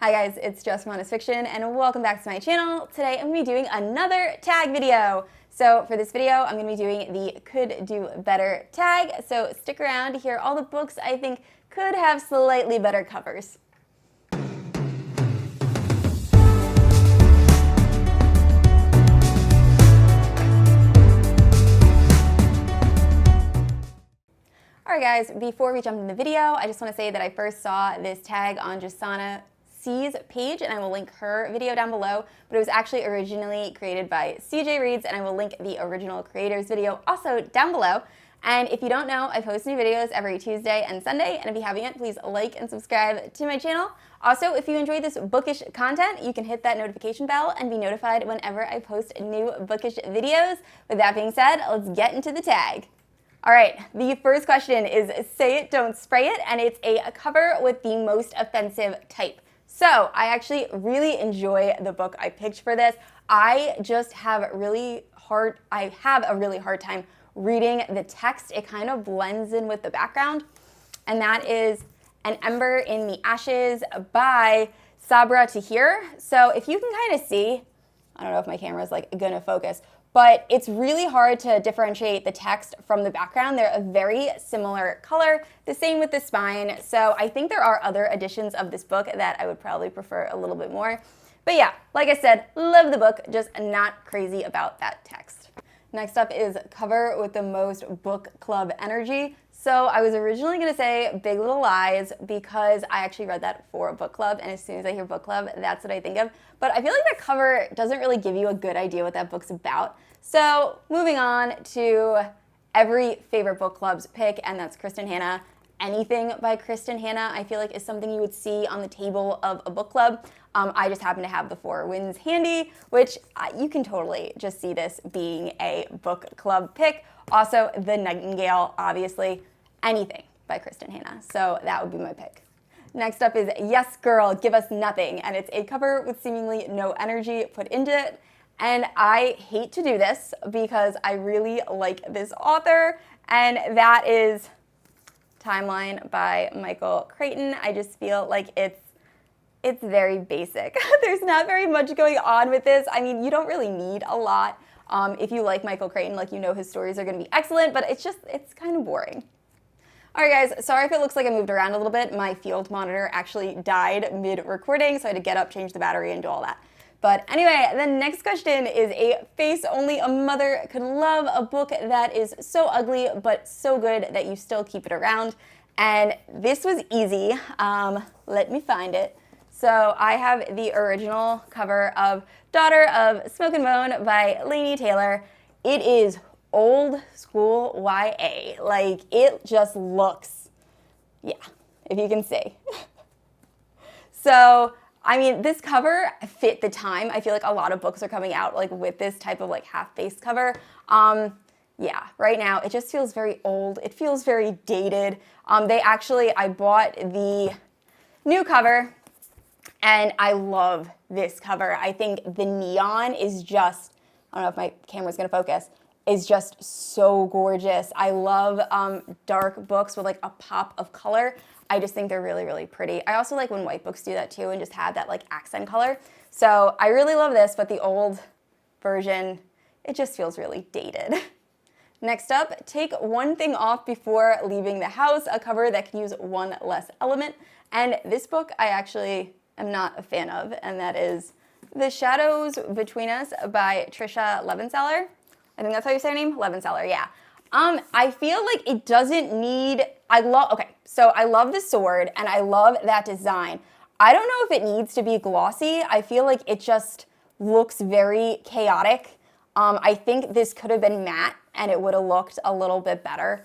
Hi guys, it's Jashana C and welcome back to my channel. Today I'm going to be doing another tag video. So for this video, I'm going to be doing the could do better tag. So stick around to hear all the books I think could have slightly better covers. Alright guys, before we jump into the video, I just want to say that I first saw this tag on Jashana C's page, and I will link her video down below, but it was actually originally created by CJ Reads, and I will link the original creator's video also down below. And if you don't know, I post new videos every Tuesday and Sunday, and if you haven't yet, please like and subscribe to my channel. Also, if you enjoy this bookish content, you can hit that notification bell and be notified whenever I post new bookish videos. With that being said, let's get into the tag. All right, the first question is Say It, Don't Spray It, and it's a cover with the most offensive type. So I actually really enjoy the book I picked for this. I have a really hard time reading the text. It kind of blends in with the background, and that is An Ember in the Ashes by Sabra Tahir. So if you can kind of see, I don't know if my camera is gonna focus, but it's really hard to differentiate the text from the background. They're a very similar color, the same with the spine. So I think there are other editions of this book that I would probably prefer a little bit more. But yeah, like I said, love the book, just not crazy about that text. Next up is cover with the most book club energy. So I was originally gonna say Big Little Lies because I actually read that for a book club, and as soon as I hear book club, that's what I think of. But I feel like that cover doesn't really give you a good idea what that book's about. So moving on to every favorite book club's pick, and that's Kristen Hanna. Anything by Kristen Hanna I feel like is something you would see on the table of a book club. I just happen to have the Four Winds handy, which you can totally just see this being a book club pick. Also, The Nightingale, obviously, anything by Kristen Hanna. So that would be my pick. Next up is Yes Girl, Give Us Nothing, and it's a cover with seemingly no energy put into it. And I hate to do this because I really like this author, and that is Timeline by Michael Crichton. I just feel like it's very basic. There's not very much going on with this. I mean, you don't really need a lot. If you like Michael Crichton, you know his stories are going to be excellent, but it's kind of boring. All right, guys, sorry if it looks like I moved around a little bit. My field monitor actually died mid-recording, so I had to get up, change the battery, and do all that. But anyway, the next question is a face only a mother could love, a book that is so ugly but so good that you still keep it around. And this was easy. Let me find it. So I have the original cover of Daughter of Smoke and Bone by Laini Taylor. It is old school YA. It just looks, yeah, if you can see. So, I mean, this cover fit the time. I feel like a lot of books are coming out with this type of half-face cover. Yeah, right now it just feels very old. It feels very dated. I bought the new cover, and I love this cover. I think the neon is just, I don't know if my camera's gonna focus, is just so gorgeous. I love dark books with a pop of color. I just think they're really, really pretty. I also like when white books do that too and just have that accent color. So I really love this, but the old version, it just feels really dated. Next up, Take One Thing Off Before Leaving the House, a cover that can use one less element. And this book I actually am not a fan of, and that is The Shadows Between Us by Trisha Levenseller. I think that's how you say her name? Levenseller, yeah. I feel like it doesn't need, I love the sword and I love that design. I don't know if it needs to be glossy. I feel like it just looks very chaotic. I think this could have been matte and it would have looked a little bit better.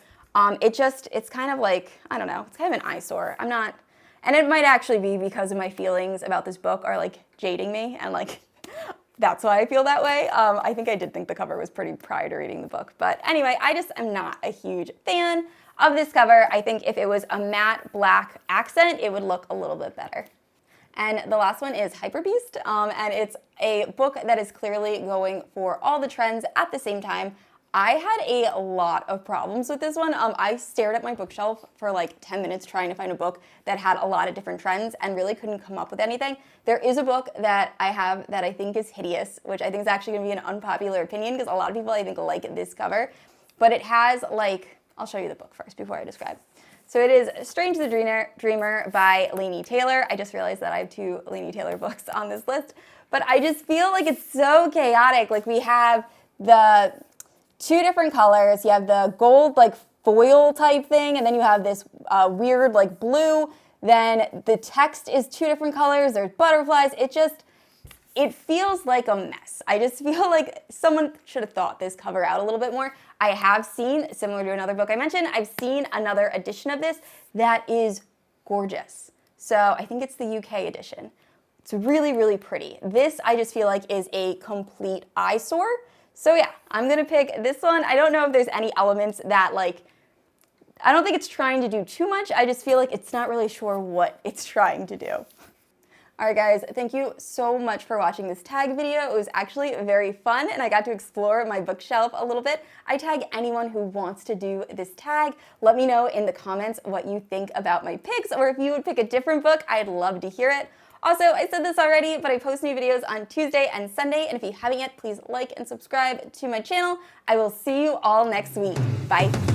It's kind of I don't know, it's kind of an eyesore. And it might actually be because of my feelings about this book are jading me, and that's why I feel that way. I think I did think the cover was pretty prior to reading the book. But anyway, I just am not a huge fan of this cover. I think if it was a matte black accent, it would look a little bit better. And the last one is Hypebeast, and it's a book that is clearly going for all the trends at the same time. I had a lot of problems with this one. I stared at my bookshelf for like 10 minutes trying to find a book that had a lot of different trends and really couldn't come up with anything. There is a book that I have that I think is hideous, which I think is actually going to be an unpopular opinion because a lot of people I think like this cover. But it has like, I'll show you the book first before I describe. So it is Strange the Dreamer by Laini Taylor. I just realized that I have 2 Laini Taylor books on this list. But I just feel like it's so chaotic. Like we have the 2 different colors. You have the gold like foil type thing, and then you have this weird like blue. Then the text is 2 different colors. There's butterflies. It feels like a mess. I just feel like someone should have thought this cover out a little bit more. I have seen, similar to another book I mentioned, I've seen another edition of this that is gorgeous. So I think it's the UK edition. It's really, really pretty. This I just feel like is a complete eyesore. So yeah, I'm gonna pick this one. I don't know if there's any elements that like, I don't think it's trying to do too much. I just feel like it's not really sure what it's trying to do. All right guys, thank you so much for watching this tag video. It was actually very fun and I got to explore my bookshelf a little bit. I tag anyone who wants to do this tag. Let me know in the comments what you think about my picks, or if you would pick a different book, I'd love to hear it. Also, I said this already, but I post new videos on Tuesday and Sunday, and if you haven't yet, please like and subscribe to my channel. I will see you all next week. Bye.